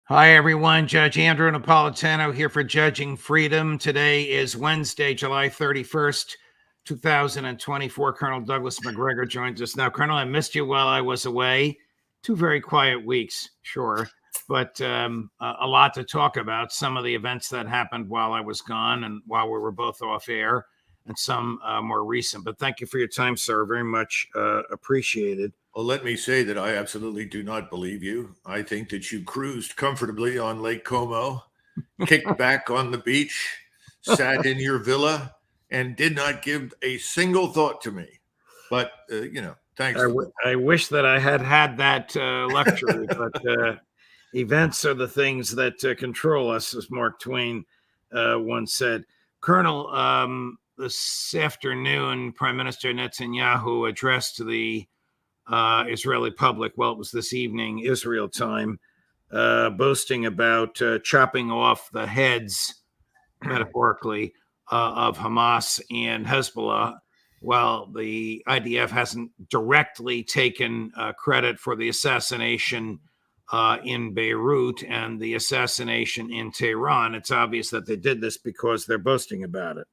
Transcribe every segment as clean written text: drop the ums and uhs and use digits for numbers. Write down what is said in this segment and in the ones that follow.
Hi, everyone. Judge Andrew Napolitano here for Judging Freedom. Today is Wednesday, July 31st, 2024. Colonel Douglas Macgregor joins us now. Colonel, I missed you while I was away. 2 very quiet weeks, sure, but a lot to talk about. Some of the events that happened while I was gone and while we were both off air, and some more recent. But thank you for your time, sir. Very much appreciated. Well, let me say that I absolutely do not believe you. I think that you cruised comfortably on Lake Como, kicked back on the beach, sat in your villa, and did not give a single thought to me. But, thanks. I wish that I had that luxury, but events are the things that control us, as Mark Twain once said. Colonel, this afternoon, Prime Minister Netanyahu addressed the Israeli public. Well, it was this evening, Israel time, boasting about chopping off the heads, metaphorically, of Hamas and Hezbollah. Well, the IDF hasn't directly taken credit for the assassination in Beirut and the assassination in Tehran. It's obvious that they did this because they're boasting about it.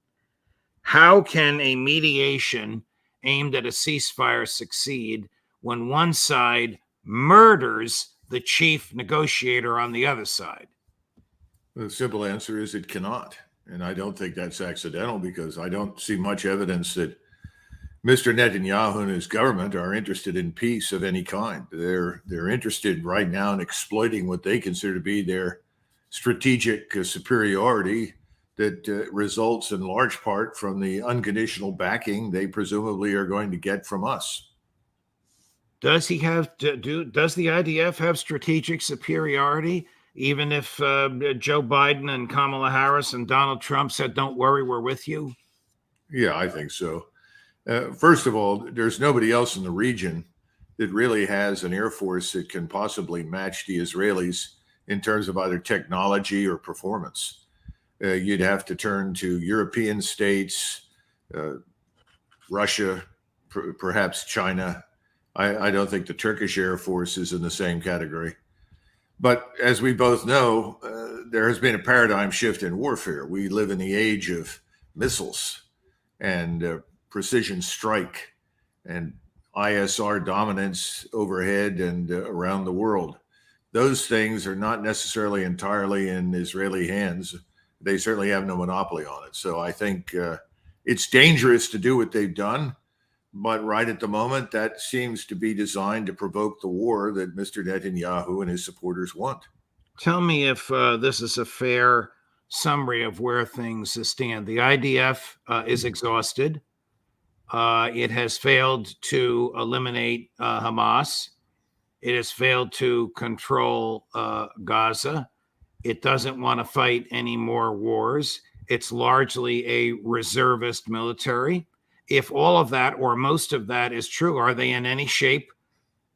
How can a mediation aimed at a ceasefire succeed when one side murders the chief negotiator on the other side? The simple answer is it cannot. And I don't think that's accidental, because I don't see much evidence that Mr. Netanyahu and his government are interested in peace of any kind. They're interested right now in exploiting what they consider to be their strategic superiority that results in large part from the unconditional backing they presumably are going to get from us. Does the IDF have strategic superiority, even if Joe Biden and Kamala Harris and Donald Trump said, "Don't worry, we're with you"? Yeah, I think so. First of all, there's nobody else in the region that really has an air force that can possibly match the Israelis in terms of either technology or performance. You'd have to turn to European states, Russia, perhaps China. I don't think the Turkish Air Force is in the same category. But as we both know, there has been a paradigm shift in warfare. We live in the age of missiles and precision strike and ISR dominance overhead and around the world. Those things are not necessarily entirely in Israeli hands. They certainly have no monopoly on it. So I think it's dangerous to do what they've done. But right at the moment, that seems to be designed to provoke the war that Mr. Netanyahu and his supporters want. Tell me if this is a fair summary of where things stand. The IDF is exhausted. It has failed to eliminate Hamas. It has failed to control Gaza. It doesn't want to fight any more wars. It's largely a reservist military. If all of that or most of that is true, are they in any shape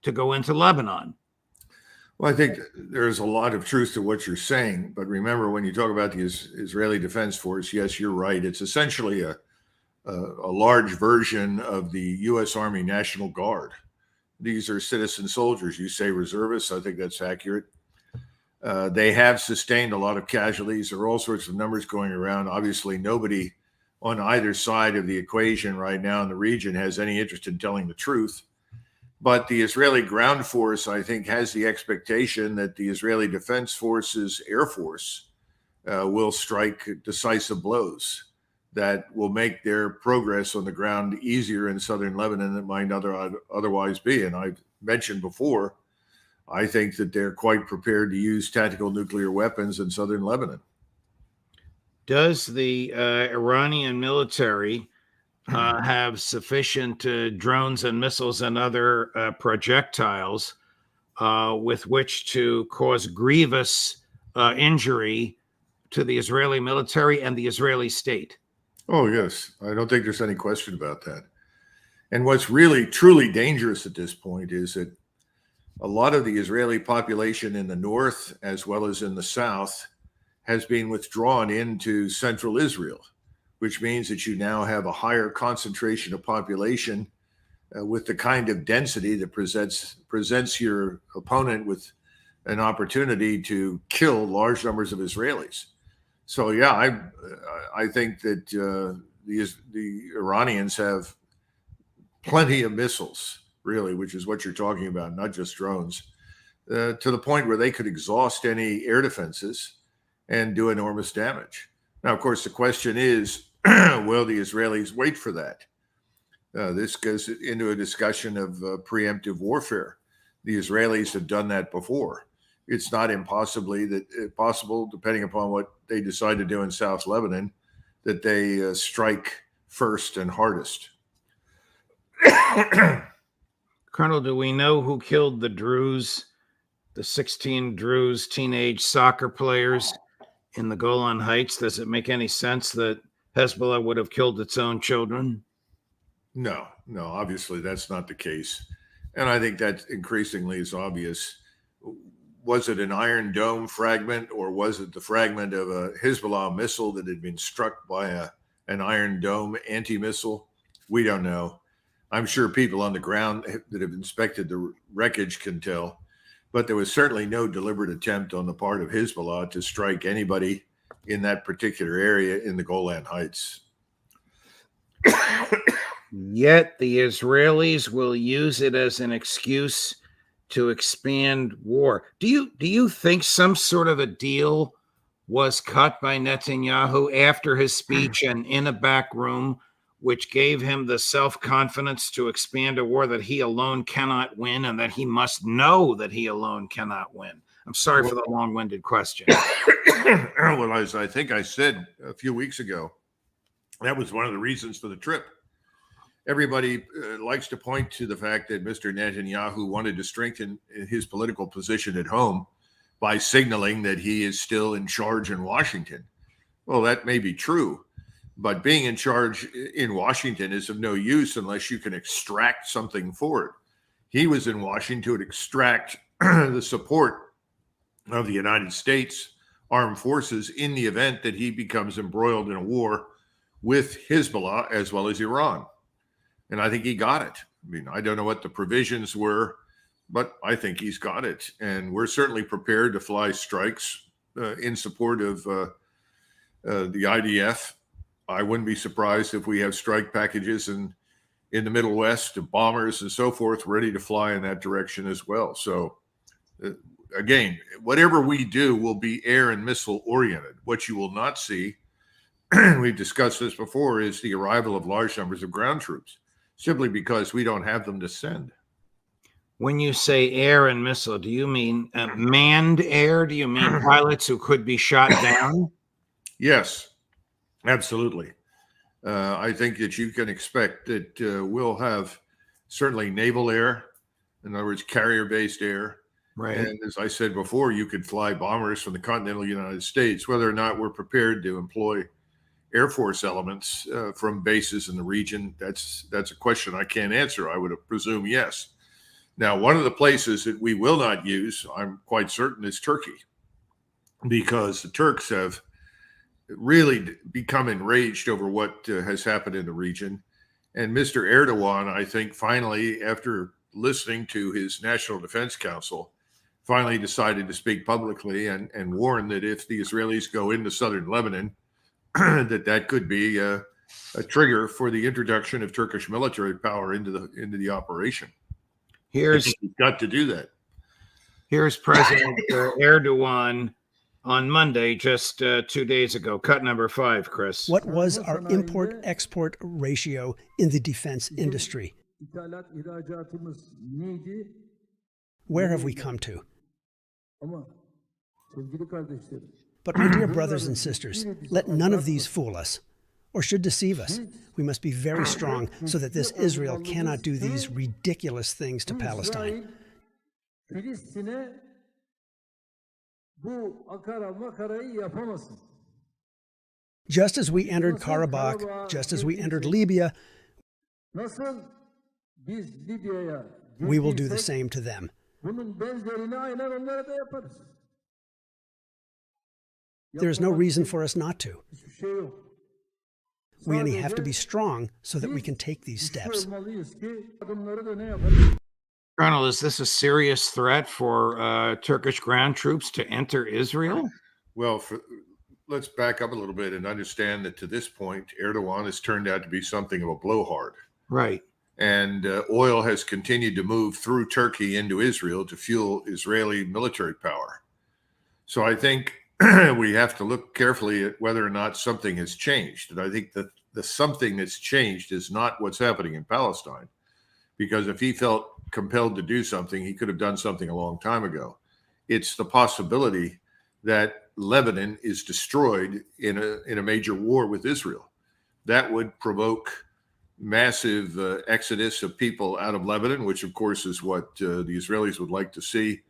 to go into Lebanon? Well, I think there's a lot of truth to what you're saying. But remember, when you talk about the Israeli Defense Force, yes, you're right. It's essentially a large version of the U.S. Army National Guard. These are citizen soldiers. You say reservists. I think that's accurate. They have sustained a lot of casualties. There are all sorts of numbers going around. Obviously, nobody on either side of the equation right now in the region has any interest in telling the truth. But the Israeli ground force, I think, has the expectation that the Israeli Defense Forces Air Force will strike decisive blows that will make their progress on the ground easier in southern Lebanon than it might otherwise be. And I've mentioned before, I think that they're quite prepared to use tactical nuclear weapons in southern Lebanon. Does the Iranian military have sufficient drones and missiles and other projectiles with which to cause grievous injury to the Israeli military and the Israeli state? Oh, yes. I don't think there's any question about that. And what's really, truly dangerous at this point is that a lot of the Israeli population in the north, as well as in the south, has been withdrawn into central Israel, which means that you now have a higher concentration of population with the kind of density that presents your opponent with an opportunity to kill large numbers of Israelis. So yeah, I think that the Iranians have plenty of missiles, really, which is what you're talking about, not just drones, to the point where they could exhaust any air defenses and do enormous damage. Now, of course, the question is, will the Israelis wait for that? This goes into a discussion of preemptive warfare. The Israelis have done that before. It's not possible, depending upon what they decide to do in South Lebanon, that they strike first and hardest. Colonel, do we know who killed the Druze, the 16 Druze teenage soccer players in the Golan Heights? Does it make any sense that Hezbollah would have killed its own children? No, obviously that's not the case. And I think that increasingly is obvious. Was it an Iron Dome fragment, or was it the fragment of a Hezbollah missile that had been struck by an Iron Dome anti-missile? We don't know. I'm sure people on the ground that have inspected the wreckage can tell, but there was certainly no deliberate attempt on the part of Hezbollah to strike anybody in that particular area in the Golan Heights. Yet the Israelis will use it as an excuse to expand war. Do you think some sort of a deal was cut by Netanyahu after his speech and in a back room, which gave him the self-confidence to expand a war that he alone cannot win, and that he must know that he alone cannot win? I'm sorry for the long-winded question. Well, as I think I said a few weeks ago, that was one of the reasons for the trip. Everybody likes to point to the fact that Mr. Netanyahu wanted to strengthen his political position at home by signaling that he is still in charge in Washington. Well, that may be true, but being in charge in Washington is of no use unless you can extract something for it. He was in Washington to extract the support of the United States armed forces in the event that he becomes embroiled in a war with Hezbollah as well as Iran. And I think he got it. I mean, I don't know what the provisions were, but I think he's got it. And we're certainly prepared to fly strikes in support of the IDF. I wouldn't be surprised if we have strike packages in the Middle West, of bombers and so forth, ready to fly in that direction as well. So again, whatever we do will be air and missile oriented. What you will not see, we've discussed this before, is the arrival of large numbers of ground troops, simply because we don't have them to send. When you say air and missile, do you mean manned air? Do you mean pilots who could be shot down? Yes, absolutely. I think that you can expect that we'll have certainly naval air, in other words, carrier-based air. Right. And as I said before, you could fly bombers from the continental United States. Whether or not we're prepared to employ Air Force elements from bases in the region, that's a question I can't answer. I would presume yes. Now, one of the places that we will not use, I'm quite certain, is Turkey, because the Turks have really become enraged over what has happened in the region. And Mr. Erdogan, I think, finally, after listening to his National Defense Council, finally decided to speak publicly and warn that if the Israelis go into southern Lebanon, that could be a trigger for the introduction of Turkish military power into the operation. He's got to do that. Here's President Erdogan on Monday, just 2 days ago. Cut number 5, Chris. What was our import-export ratio in the defense industry? Where have we come to? But my dear brothers and sisters, let none of these fool us or should deceive us. We must be very strong so that this Israel cannot do these ridiculous things to Palestine. Just as we entered Karabakh, just as we entered Libya, we will do the same to them. There is no reason for us not to. We only have to be strong so that we can take these steps. Colonel, is this a serious threat for Turkish ground troops to enter Israel? Well, let's back up a little bit and understand that to this point, Erdogan has turned out to be something of a blowhard. Right. And oil has continued to move through Turkey into Israel to fuel Israeli military power. So I think we have to look carefully at whether or not something has changed. And I think that the something that's changed is not what's happening in Palestine, because if he felt compelled to do something, he could have done something a long time ago. It's the possibility that Lebanon is destroyed in a major war with Israel. That would provoke massive exodus of people out of Lebanon, which of course is what the Israelis would like to see.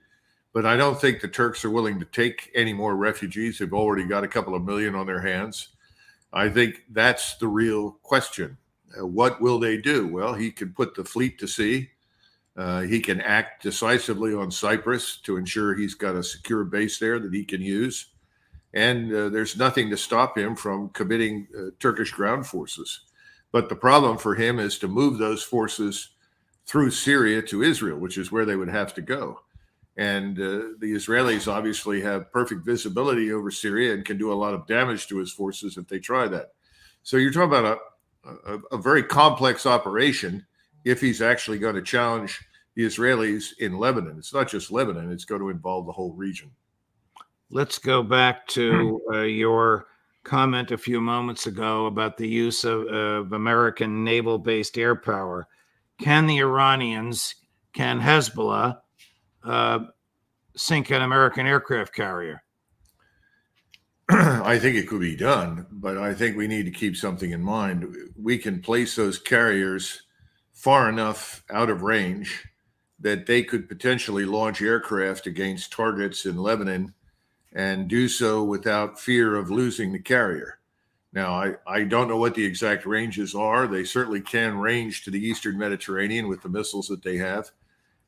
But I don't think the Turks are willing to take any more refugees. They've already got a couple of million on their hands. I think that's the real question. What will they do? Well, he can put the fleet to sea. He can act decisively on Cyprus to ensure he's got a secure base there that he can use. And there's nothing to stop him from committing Turkish ground forces. But the problem for him is to move those forces through Syria to Israel, which is where they would have to go. And the Israelis obviously have perfect visibility over Syria and can do a lot of damage to his forces if they try that. So you're talking about a very complex operation if he's actually going to challenge the Israelis in Lebanon. It's not just Lebanon, it's going to involve the whole region. Let's go back to your comment a few moments ago about the use of American naval-based air power. Can the Iranians, can Hezbollah sink an American aircraft carrier? I think it could be done, but I think we need to keep something in mind. We can place those carriers far enough out of range that they could potentially launch aircraft against targets in Lebanon and do so without fear of losing the carrier. Now, I don't know what the exact ranges are. They certainly can range to the Eastern Mediterranean with the missiles that they have.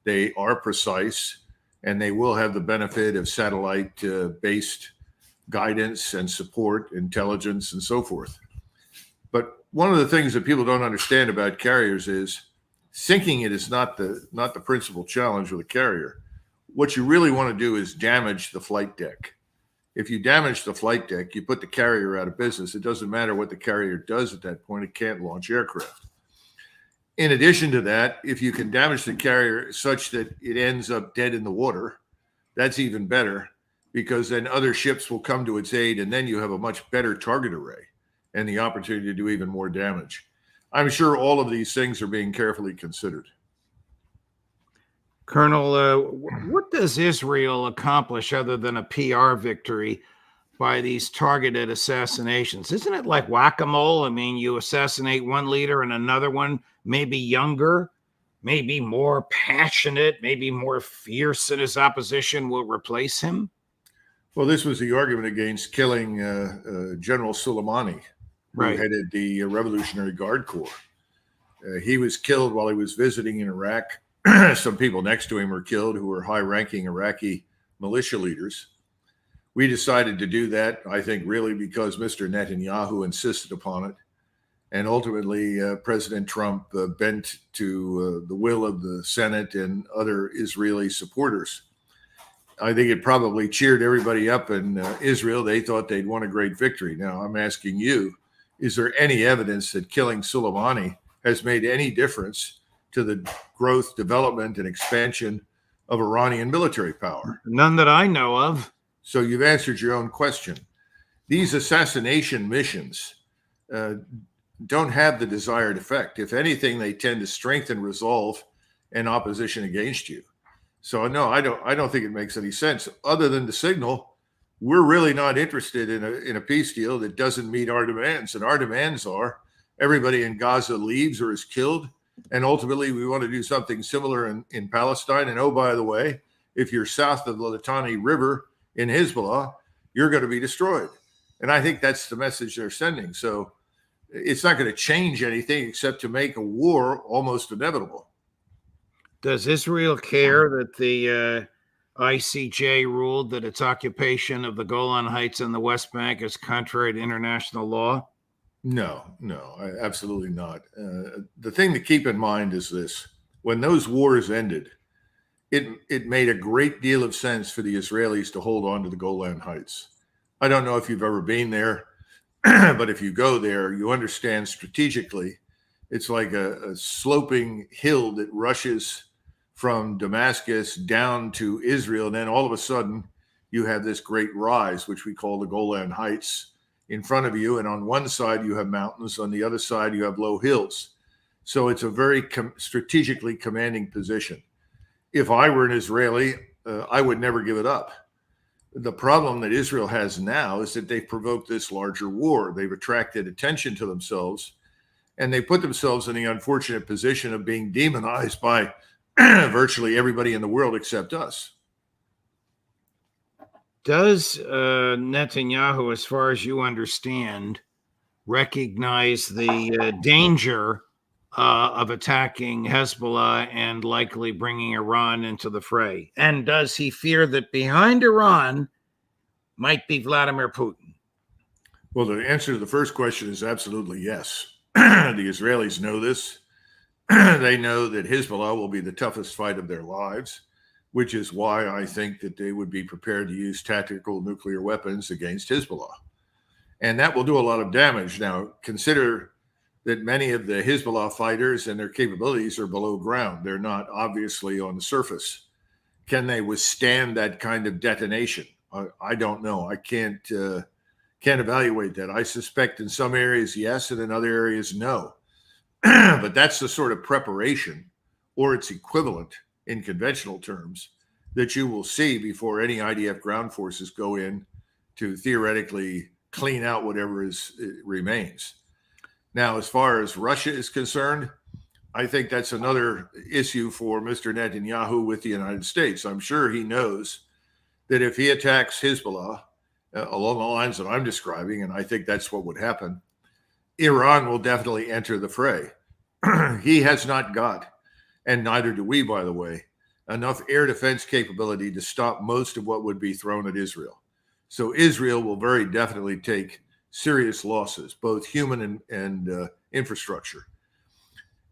They are precise, and they will have the benefit of satellite-based guidance and support, intelligence, and so forth. But one of the things that people don't understand about carriers is sinking it is not the principal challenge with a carrier. What you really want to do is damage the flight deck. If you damage the flight deck, you put the carrier out of business. It doesn't matter what the carrier does at that point. It can't launch aircraft. In addition to that, if you can damage the carrier such that it ends up dead in the water, that's even better, because then other ships will come to its aid, and then you have a much better target array and the opportunity to do even more damage. I'm sure all of these things are being carefully considered. Colonel, what does Israel accomplish other than a PR victory by these targeted assassinations? Isn't it like whack-a-mole? I mean, you assassinate one leader and another one, maybe younger, maybe more passionate, maybe more fierce in his opposition, will replace him? Well, this was the argument against killing General Soleimani, who Right. headed the Revolutionary Guard Corps. He was killed while he was visiting in Iraq. Some people next to him were killed who were high-ranking Iraqi militia leaders. We decided to do that, I think, really because Mr. Netanyahu insisted upon it. And ultimately, President Trump bent to the will of the Senate and other Israeli supporters. I think it probably cheered everybody up in Israel. They thought they'd won a great victory. Now, I'm asking you, is there any evidence that killing Soleimani has made any difference to the growth, development, and expansion of Iranian military power? None that I know of. So you've answered your own question. These assassination missions don't have the desired effect. If anything, they tend to strengthen resolve and opposition against you. So no, I don't think it makes any sense, other than to signal we're really not interested in a peace deal that doesn't meet our demands. And our demands are everybody in Gaza leaves or is killed. And ultimately, we want to do something similar in Palestine. And oh, by the way, if you're south of the Litani River in Hezbollah, you're going to be destroyed. And I think that's the message they're sending. So it's not going to change anything except to make a war almost inevitable. Does Israel care that the ICJ ruled that its occupation of the Golan Heights and the West Bank is contrary to international law? No, absolutely not. The thing to keep in mind is this: when those wars ended, it made a great deal of sense for the Israelis to hold on to the Golan Heights. I don't know if you've ever been there, but if you go there, you understand strategically, it's like a sloping hill that rushes from Damascus down to Israel. And then all of a sudden, you have this great rise, which we call the Golan Heights, in front of you. And on one side, you have mountains. On the other side, you have low hills. So it's a very strategically commanding position. If I were an Israeli, I would never give it up. The problem that Israel has now is that they've provoked this larger war. They've attracted attention to themselves, and they put themselves in the unfortunate position of being demonized by virtually everybody in the world except us. Does Netanyahu, as far as you understand, recognize the danger of attacking Hezbollah and likely bringing Iran into the fray? And does he fear that behind Iran might be Vladimir Putin? Well, the answer to the first question is absolutely yes. The Israelis know this. They know that Hezbollah will be the toughest fight of their lives, which is why I think that they would be prepared to use tactical nuclear weapons against Hezbollah. And that will do a lot of damage. Now, consider that many of the Hezbollah fighters and their capabilities are below ground. They're not obviously on the surface. Can they withstand that kind of detonation? I don't know. I can't evaluate that. I suspect in some areas, yes, and in other areas, no. But that's the sort of preparation, or its equivalent in conventional terms, that you will see before any IDF ground forces go in to theoretically clean out whatever remains. Now, as far as Russia is concerned, I think that's another issue for Mr. Netanyahu with the United States. I'm sure he knows that if he attacks Hezbollah along the lines that I'm describing, and I think that's what would happen, Iran will definitely enter the fray. He has not got, and neither do we, by the way, enough air defense capability to stop most of what would be thrown at Israel. So Israel will very definitely take serious losses, both human and infrastructure.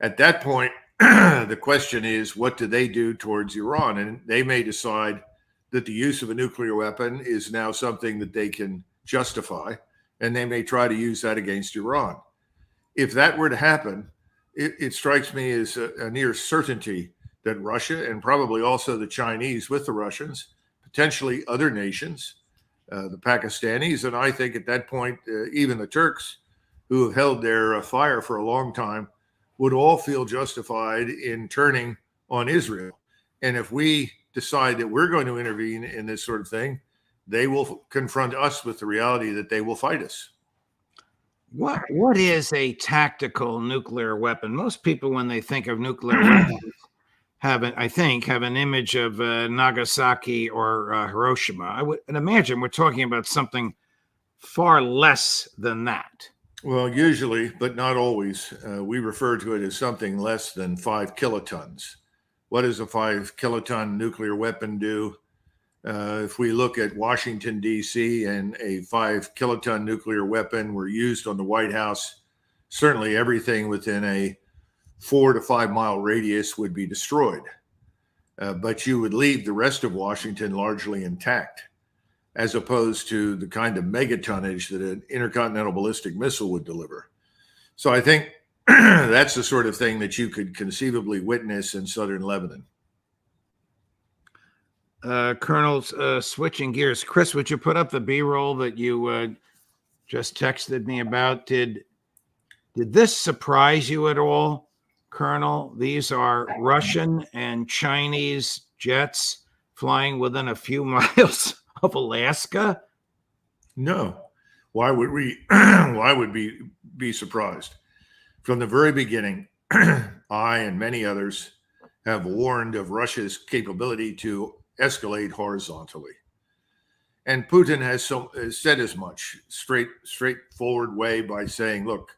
At that point, the question is, what do they do towards Iran? And they may decide that the use of a nuclear weapon is now something that they can justify, and they may try to use that against Iran. If that were to happen, it strikes me as a near certainty that Russia, and probably also the Chinese with the Russians, potentially other nations, the Pakistanis, and I think at that point, even the Turks, who have held their fire for a long time, would all feel justified in turning on Israel. And if we decide that we're going to intervene in this sort of thing, they will confront us with the reality that they will fight us. What is a tactical nuclear weapon? Most people, when they think of nuclear weapons, have an image of Nagasaki or Hiroshima. I would imagine we're talking about something far less than that. Well, usually, but not always, we refer to it as something less than 5 kilotons. What does a 5 kiloton nuclear weapon do? If we look at Washington, D.C., and a 5 kiloton nuclear weapon were used on the White House, certainly everything within a 4 to 5 mile radius would be destroyed. But you would leave the rest of Washington largely intact, as opposed to the kind of megatonnage that an intercontinental ballistic missile would deliver. So I think that's the sort of thing that you could conceivably witness in southern Lebanon. Colonel, switching gears, Chris, would you put up the B-roll that you just texted me about? Did this surprise you at all, Colonel? These are Russian and Chinese jets flying within a few miles of Alaska? No. Why would we? Why would we be surprised? From the very beginning, I and many others have warned of Russia's capability to escalate horizontally. And Putin has said as much, straightforward way, by saying, look,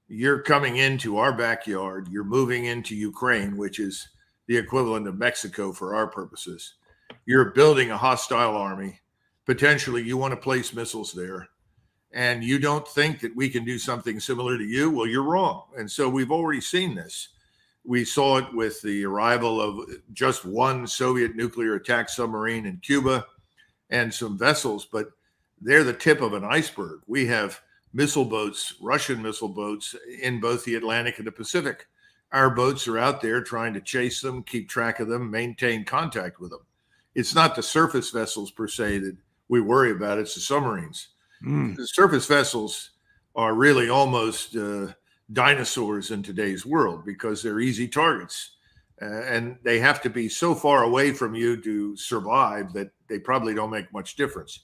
you're coming into our backyard, you're moving into Ukraine, which is the equivalent of Mexico for our purposes. You're building a hostile army. Potentially you want to place missiles there. And you don't think that we can do something similar to you? Well, you're wrong. And so we've already seen this. We saw it with the arrival of just one Soviet nuclear attack submarine in Cuba and some vessels, but they're the tip of an iceberg. We have missile boats, Russian missile boats, in both the Atlantic and the Pacific. Our boats are out there trying to chase them, keep track of them, maintain contact with them. It's not the surface vessels per se that we worry about, it's the submarines. The surface vessels are really almost dinosaurs in today's world because they're easy targets. And they have to be so far away from you to survive that they probably don't make much difference.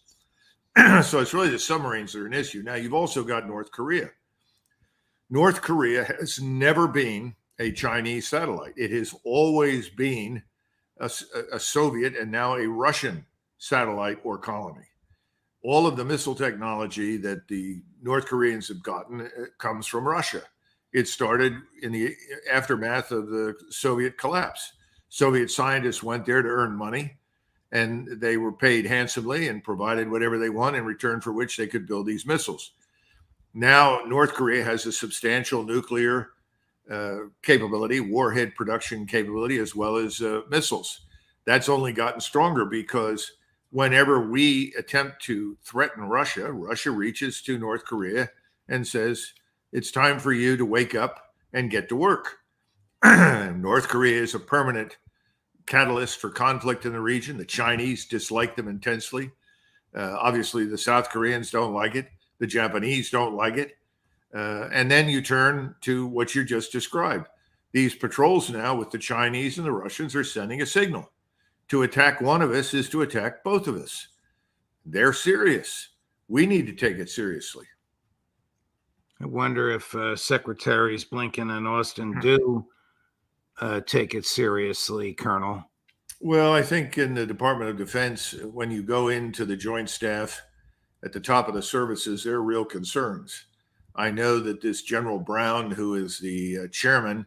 So it's really the submarines that are an issue. Now, you've also got North Korea. North Korea has never been a Chinese satellite. It has always been a Soviet and now a Russian satellite or colony. All of the missile technology that the North Koreans have gotten comes from Russia. It started in the aftermath of the Soviet collapse. Soviet scientists went there to earn money, and they were paid handsomely and provided whatever they want in return for which they could build these missiles. Now, North Korea has a substantial nuclear capability, warhead production capability, as well as missiles. That's only gotten stronger because whenever we attempt to threaten Russia, Russia reaches to North Korea and says, it's time for you to wake up and get to work. North Korea is a permanent catalyst for conflict in the region. The Chinese dislike them intensely. Obviously, the South Koreans don't like it. The Japanese don't like it. And then you turn to what you just described. These patrols now with the Chinese and the Russians are sending a signal. To attack one of us is to attack both of us. They're serious. We need to take it seriously. I wonder if Secretaries Blinken and Austin do take it seriously, Colonel. Well, I think in the Department of Defense, when you go into the Joint Staff at the top of the services, there are real concerns. I know that this General Brown, who is the chairman,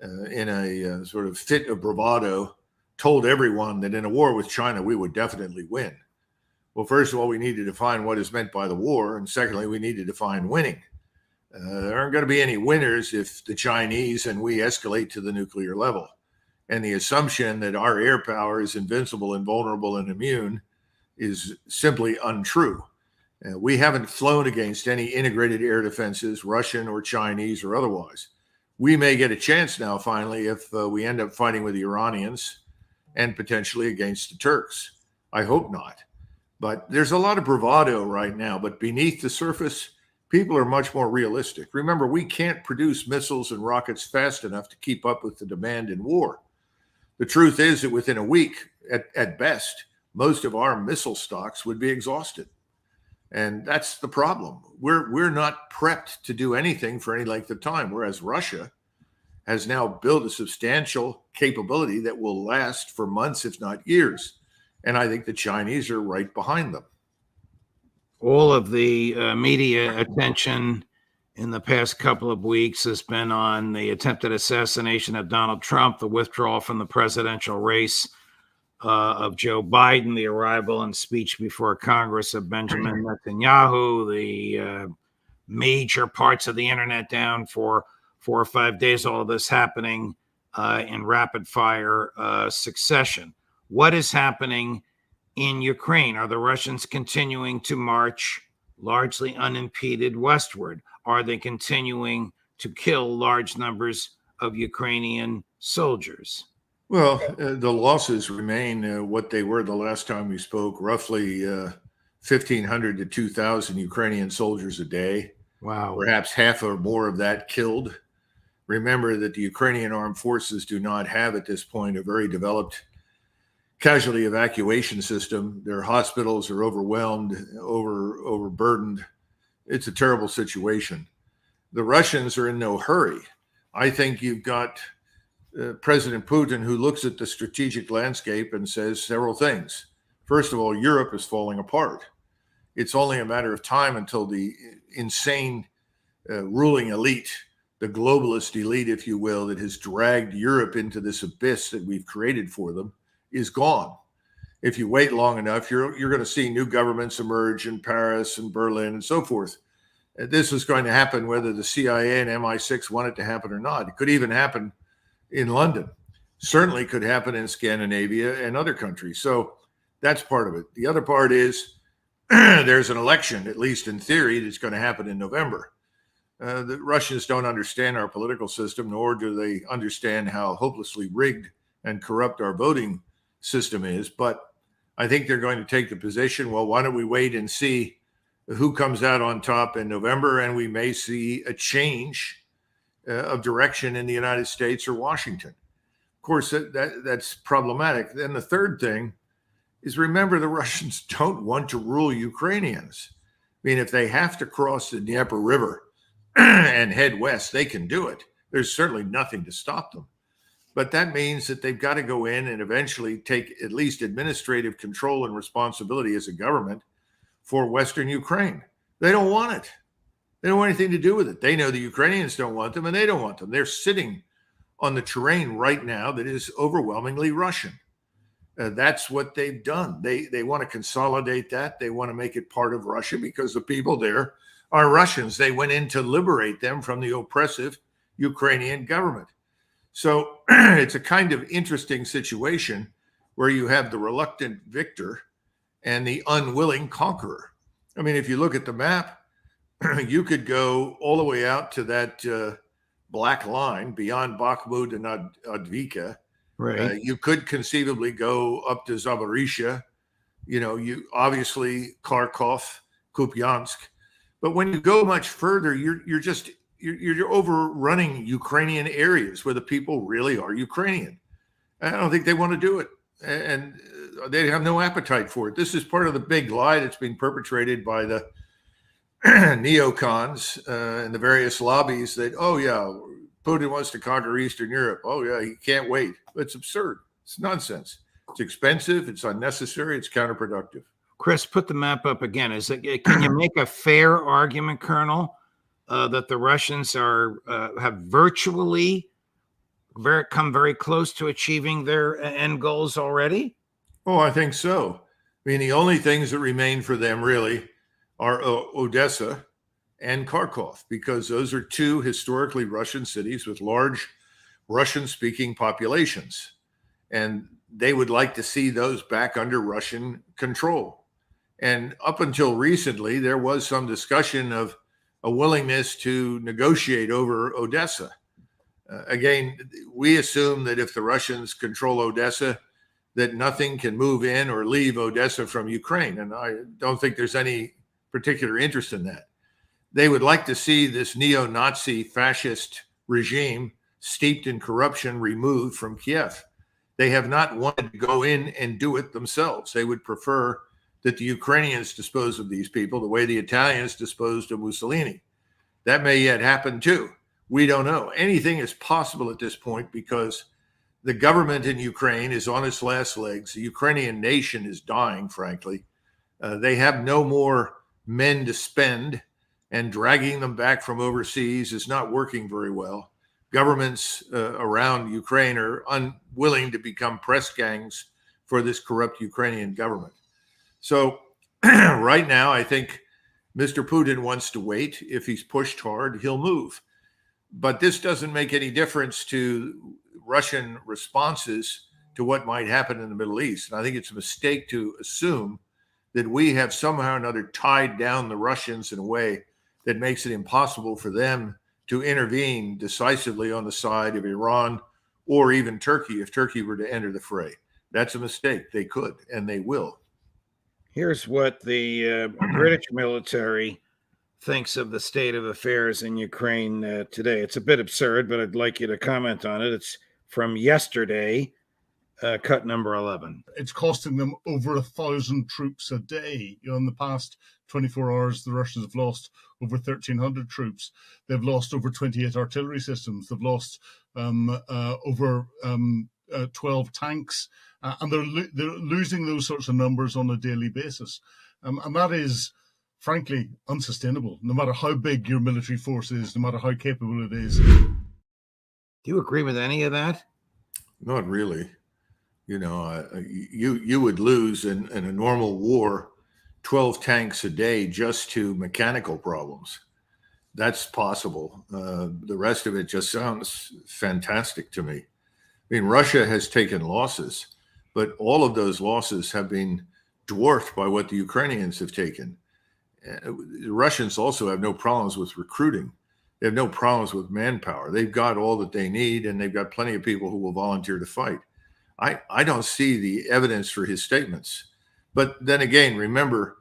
in a sort of fit of bravado, told everyone that in a war with China, we would definitely win. Well, first of all, we need to define what is meant by the war. And secondly, we need to define winning. There aren't going to be any winners if the Chinese and we escalate to the nuclear level. And the assumption that our air power is invincible, invulnerable, and immune is simply untrue. We haven't flown against any integrated air defenses, Russian or Chinese or otherwise. We may get a chance now, finally, if we end up fighting with the Iranians and potentially against the Turks. I hope not. But there's a lot of bravado right now. But beneath the surface, people are much more realistic. Remember, we can't produce missiles and rockets fast enough to keep up with the demand in war. The truth is that within a week, at best, most of our missile stocks would be exhausted. And that's the problem. We're not prepped to do anything for any length of time, whereas Russia has now built a substantial capability that will last for months, if not years. And I think the Chinese are right behind them. All of the media attention in the past couple of weeks has been on the attempted assassination of Donald Trump, the withdrawal from the presidential race of Joe Biden, the arrival and speech before Congress of Benjamin Netanyahu, the major parts of the internet down for 4 or 5 days, all of this happening in rapid fire succession. What is happening in Ukraine? Are the Russians continuing to march largely unimpeded westward? Are they continuing to kill large numbers of Ukrainian soldiers? Well, the losses remain what they were the last time we spoke, roughly 1,500 to 2,000 Ukrainian soldiers a day. Wow. Perhaps half or more of that killed. Remember that the Ukrainian armed forces do not have at this point a very developed casualty evacuation system. Their hospitals are overwhelmed, overburdened. It's a terrible situation. The Russians are in no hurry. I think you've got President Putin, who looks at the strategic landscape and says several things. First of all, Europe is falling apart. It's only a matter of time until the insane ruling elite, the globalist elite, if you will, that has dragged Europe into this abyss that we've created for them, is gone. If you wait long enough, you're going to see new governments emerge in Paris and Berlin and so forth. This is going to happen whether the CIA and MI6 want it to happen or not. It could even happen in London. Certainly could happen in Scandinavia and other countries. So that's part of it. The other part is there's an election, at least in theory, that's going to happen in November. The Russians don't understand our political system, nor do they understand how hopelessly rigged and corrupt our voting system is. But I think they're going to take the position, well, why don't we wait and see who comes out on top in November, and we may see a change of direction in the United States or Washington. Of course, that's problematic. Then the third thing is, remember, the Russians don't want to rule Ukrainians. I mean, if they have to cross the Dnieper River and head west, they can do it. There's certainly nothing to stop them. But that means that they've got to go in and eventually take at least administrative control and responsibility as a government for Western Ukraine. They don't want it. They don't want anything to do with it. They know the Ukrainians don't want them, and they don't want them. They're sitting on the terrain right now that is overwhelmingly Russian. That's what they've done. They want to consolidate that. They want to make it part of Russia because the people there are Russians. They went in to liberate them from the oppressive Ukrainian government. So it's a kind of interesting situation where you have the reluctant victor and the unwilling conqueror. I mean, if you look at the map, you could go all the way out to that black line beyond Bakhmut and Advika. Right. You could conceivably go up to Zaporizhia, you obviously Kharkov, Kupiansk. But when you go much further, you're overrunning Ukrainian areas where the people really are Ukrainian. I don't think they want to do it, and they have no appetite for it. This is part of the big lie that's being perpetrated by the neocons and the various lobbies that, oh yeah, Putin wants to conquer Eastern Europe. Oh yeah, he can't wait. It's absurd. It's nonsense. It's expensive. It's unnecessary. It's counterproductive. Chris, put the map up again. Can you make a fair argument, Colonel, that the Russians have virtually come very close to achieving their end goals already? Oh, I think so. I mean, the only things that remain for them really are Odessa and Kharkov, because those are two historically Russian cities with large Russian-speaking populations. And they would like to see those back under Russian control. And up until recently, there was some discussion of a willingness to negotiate over Odessa. Again, we assume that if the Russians control Odessa, that nothing can move in or leave Odessa from Ukraine. And I don't think there's any particular interest in that. They would like to see this neo-Nazi fascist regime steeped in corruption removed from Kiev. They have not wanted to go in and do it themselves. They would prefer that the Ukrainians dispose of these people the way the Italians disposed of Mussolini. That may yet happen too. We don't know. Anything is possible at this point because the government in Ukraine is on its last legs. The Ukrainian nation is dying, frankly. They have no more men to spend, and dragging them back from overseas is not working very well. Governments around Ukraine are unwilling to become press gangs for this corrupt Ukrainian government. So right now, I think Mr. Putin wants to wait. If he's pushed hard, he'll move. But this doesn't make any difference to Russian responses to what might happen in the Middle East. And I think it's a mistake to assume that we have somehow or another tied down the Russians in a way that makes it impossible for them to intervene decisively on the side of Iran or even Turkey if Turkey were to enter the fray. That's a mistake. They could, and they will. Here's what the British military thinks of the state of affairs in Ukraine today. It's a bit absurd, but I'd like you to comment on it. It's from yesterday, cut number 11. It's costing them over 1,000 troops a day. In the past 24 hours, the Russians have lost over 1,300 troops. They've lost over 28 artillery systems. They've lost over 12 tanks. And they're losing those sorts of numbers on a daily basis. And that is, frankly, unsustainable, no matter how big your military force is, no matter how capable it is. Do you agree with any of that? Not really. You would lose in a normal war 12 tanks a day just to mechanical problems. That's possible. The rest of it just sounds fantastic to me. mean, Russia has taken losses, but all of those losses have been dwarfed by what the Ukrainians have taken. The Russians also have no problems with recruiting. They have no problems with manpower. They've got all that they need, and they've got plenty of people who will volunteer to fight. I don't see the evidence for his statements. But then again, remember,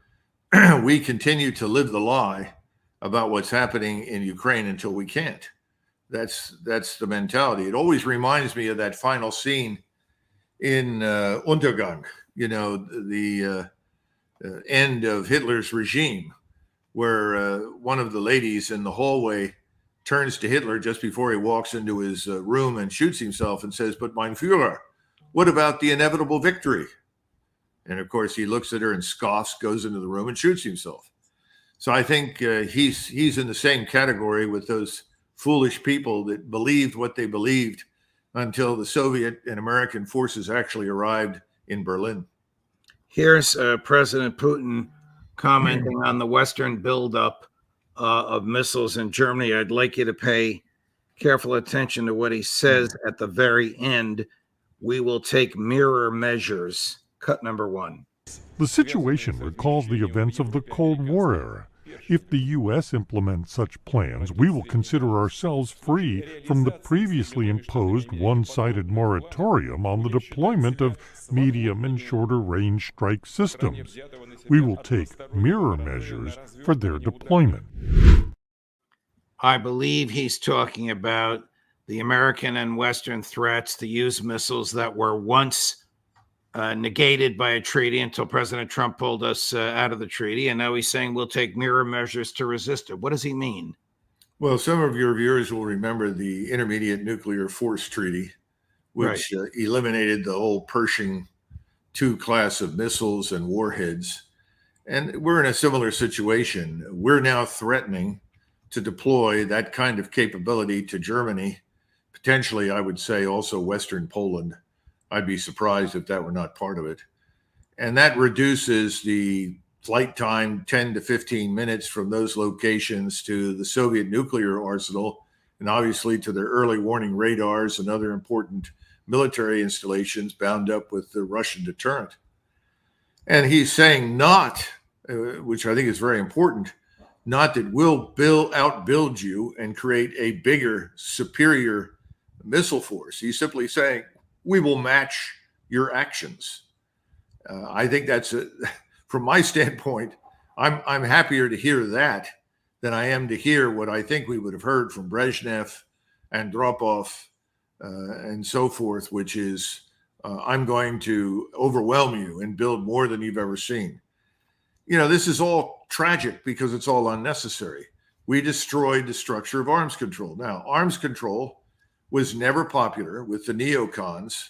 we continue to live the lie about what's happening in Ukraine until we can't. That's the mentality. It always reminds me of that final scene in Untergang, the end of Hitler's regime, where one of the ladies in the hallway turns to Hitler just before he walks into his room and shoots himself and says, "But mein Führer, what about the inevitable victory?" And of course, he looks at her and scoffs, goes into the room and shoots himself. So I think he's in the same category with those foolish people that believed what they believed until the Soviet and American forces actually arrived in Berlin. Here's President Putin commenting on the Western buildup of missiles in Germany. I'd like you to pay careful attention to what he says at the very end. We will take mirror measures. Cut number 1. The situation recalls the events of the Cold War era. If the U.S. implements such plans, we will consider ourselves free from the previously imposed one-sided moratorium on the deployment of medium and shorter-range strike systems. We will take mirror measures for their deployment. I believe he's talking about the American and Western threats to use missiles that were once negated by a treaty until President Trump pulled us out of the treaty. And now he's saying we'll take mirror measures to resist it. What does he mean? Well, some of your viewers will remember the Intermediate Nuclear Force Treaty, which eliminated the whole Pershing II class of missiles and warheads. And we're in a similar situation. We're now threatening to deploy that kind of capability to Germany, potentially, I would say, also Western Poland. I'd be surprised if that were not part of it. And that reduces the flight time 10 to 15 minutes from those locations to the Soviet nuclear arsenal, and obviously to their early warning radars and other important military installations bound up with the Russian deterrent. And he's saying not, which I think is very important, not that we'll outbuild you and create a bigger, superior missile force. He's simply saying, we will match your actions. I think that's, from my standpoint, I'm happier to hear that than I am to hear what I think we would have heard from Brezhnev and Andropov and so forth, which is, I'm going to overwhelm you and build more than you've ever seen. This is all tragic because it's all unnecessary. We destroyed the structure of arms control. Now, arms control was never popular with the neocons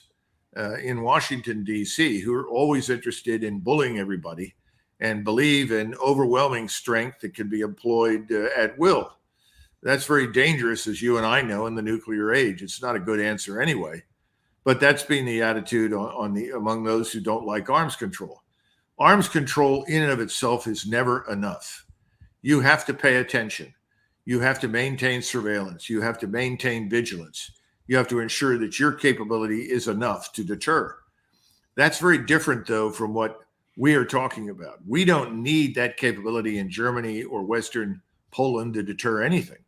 in Washington, D.C., who are always interested in bullying everybody and believe in overwhelming strength that can be employed at will. That's very dangerous, as you and I know, in the nuclear age. It's not a good answer anyway. But that's been the attitude among those who don't like arms control. Arms control in and of itself is never enough. You have to pay attention. You have to maintain surveillance. You have to maintain vigilance. You have to ensure that your capability is enough to deter. That's very different, though, from what we are talking about. We don't need that capability in Germany or Western Poland to deter anything.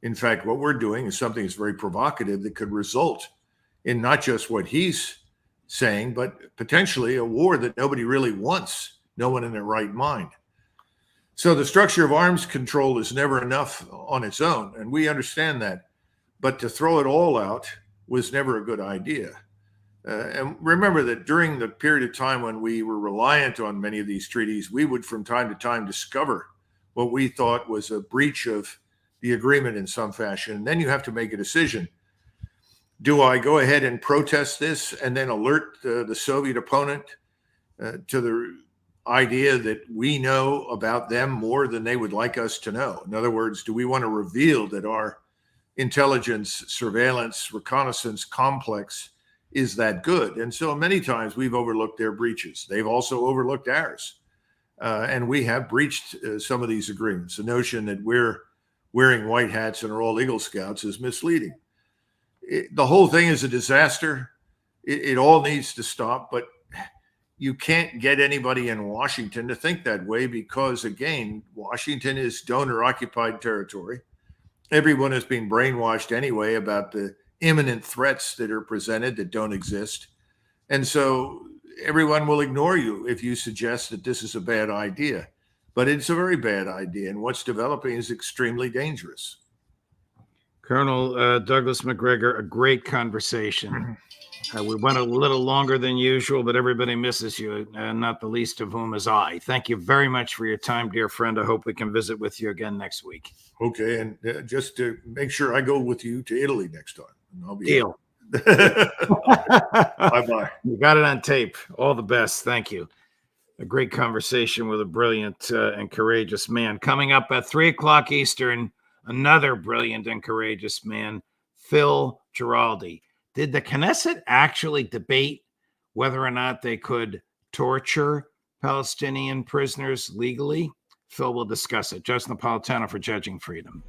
In fact, what we're doing is something that's very provocative that could result in not just what he's saying, but potentially a war that nobody really wants, no one in their right mind. So the structure of arms control is never enough on its own, and we understand that. But to throw it all out was never a good idea. And remember that during the period of time when we were reliant on many of these treaties, we would from time to time discover what we thought was a breach of the agreement in some fashion. And then you have to make a decision. Do I go ahead and protest this and then alert the Soviet opponent to the idea that we know about them more than they would like us to know? In other words, do we want to reveal that our intelligence, surveillance, reconnaissance complex is that good? And so many times we've overlooked their breaches. They've also overlooked ours. And we have breached some of these agreements. The notion that we're wearing white hats and are all Eagle Scouts is misleading. the whole thing is a disaster. It all needs to stop, but you can't get anybody in Washington to think that way because, again, Washington is donor-occupied territory. Everyone is being brainwashed anyway about the imminent threats that are presented that don't exist. And so everyone will ignore you if you suggest that this is a bad idea. But it's a very bad idea, and what's developing is extremely dangerous. Colonel Douglas Macgregor, a great conversation. We went a little longer than usual, but everybody misses you, not the least of whom is I. Thank you very much for your time, dear friend. I hope we can visit with you again next week. Okay, and just to make sure I go with you to Italy next time. And I'll be Deal. Bye-bye. You got it on tape. All the best. Thank you. A great conversation with a brilliant and courageous man. Coming up at 3:00 Eastern, another brilliant and courageous man, Phil Giraldi. Did the Knesset actually debate whether or not they could torture Palestinian prisoners legally? Phil will discuss it. Judge Napolitano for Judging Freedom.